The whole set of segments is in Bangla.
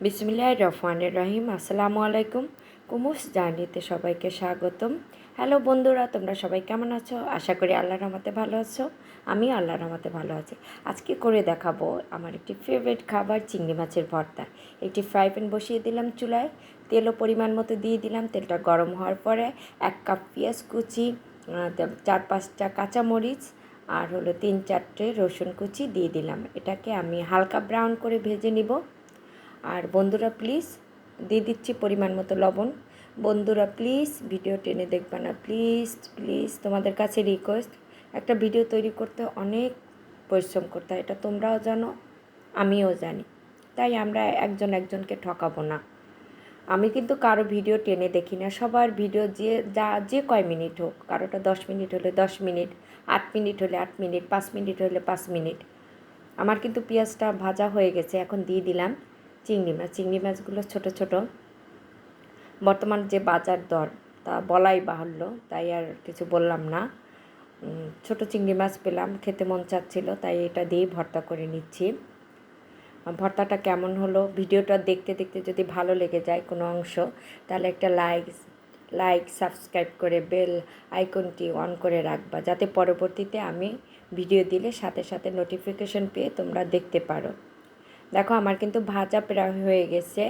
বিসমিল্লাহির রহমানির রহিম। আসসালামু আলাইকুম। কুমুস জার্নিতে সবাইকে স্বাগতম। হ্যালো বন্ধুরা, তোমরা সবাই কেমন আছো? আশা করি আল্লাহর রহমতে ভালো আছো। আমি আল্লাহর রহমতে ভালো আছি। আজকে করে দেখাবো আমার একটি ফেভারিট খাবার, চিংড়ি মাছের ভর্তা। একটি ফ্রাই প্যান বসিয়ে দিলাম চুলায়, তেলও পরিমাণ মতো দিয়ে দিলাম। তেলটা গরম হওয়ার পরে 1 কাপ পেঁয়াজ কুচি, 4-5টা কাঁচামরিচ আর 3-4টে রসুন কুচি দিয়ে দিলাম। এটাকে আমি হালকা ব্রাউন করে ভেজে নিব। আর বন্ধুরা প্লিজ দিয়ে দিচ্ছি পরিমাণ মতো লবণ। বন্ধুরা প্লিজ ভিডিও টেনে দেখবে না, প্লিজ প্লিজ তোমাদের কাছে রিকোয়েস্ট। একটা ভিডিও তৈরি করতে অনেক পরিশ্রম করতে হয়, এটা তোমরাও জানো, আমিও জানি। তাই আমরা একজনকে ঠকাবো না। আমি কিন্তু কারো ভিডিও টেনে দেখি না, সবার ভিডিও যে কয় মিনিট হোক, কারোটা 10 মিনিট হলে 10 মিনিট, 8 মিনিট হলে 8 মিনিট, 5 মিনিট হলে 5 মিনিট। আমার কিন্তু পেঁয়াজটা ভাজা হয়ে গেছে, এখন দিয়ে দিলাম চিংড়ি মাছগুলো ছোট ছোট। বর্তমান যে বাজার দর তা বলাই বাহুল্য, তাই আর কিছু বললাম না। ছোট চিংড়ি মাছ পেলাম, খেতে মন চাচ্ছিল, তাই এটা দিয়েই ভর্তা করে নিচ্ছি। ভর্তাটা কেমন হলো, ভিডিওটা দেখতে দেখতে যদি ভালো লেগে যায় কোনো অংশ, তাহলে একটা লাইক সাবস্ক্রাইব করে বেল আইকনটি অন করে রাখবা, যাতে পরবর্তীতে আমি ভিডিও দিলে সাথে সাথে নোটিফিকেশন পেয়ে তোমরা দেখতে পারো। দেখো আমার কিন্তু ভাজা প্রায় হয়ে গেছে।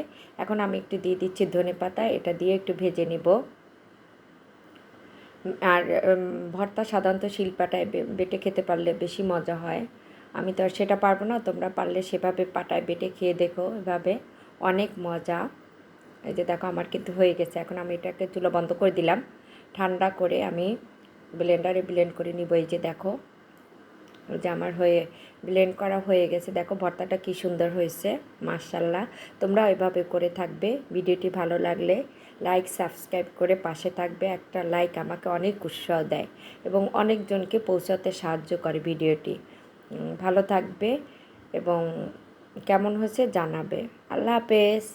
এখন আমি একটু দিয়ে দিচ্ছি ধনেপাতা, এটা দিয়ে একটু ভেজে নিব। আর ভর্তা সাধারণত শিলপাটায় বেটে খেতে পারলে বেশি মজা হয়। আমি তো আর সেটা পারবো না, তোমরা পারলে সেভাবে পাটায় বেটে খেয়ে দেখো, এভাবে অনেক মজা। এই যে দেখো আমার কিন্তু হয়ে গেছে। এখন আমি এটাকে চুলা বন্ধ করে দিলাম, ঠান্ডা করে আমি ব্লেন্ডারে ব্লেন্ড করে নিব। এই যে দেখো, যে আমার ব্লেন্ড করা হয়ে গেছে। দেখো ভর্তাটা কি সুন্দর হয়েছে, মাশাআল্লাহ। তোমরা ওইভাবে করে থাকবে। ভিডিওটি ভালো লাগলে লাইক সাবস্ক্রাইব করে পাশে থাকবে। একটা লাইক আমাকে অনেক উৎসাহ দেয় এবং অনেকজনকে পৌঁছাতে সাহায্য করে ভিডিওটি। ভালো থাকবে এবং কেমন হয়েছে জানাবে। আল্লাহ হাফেজ।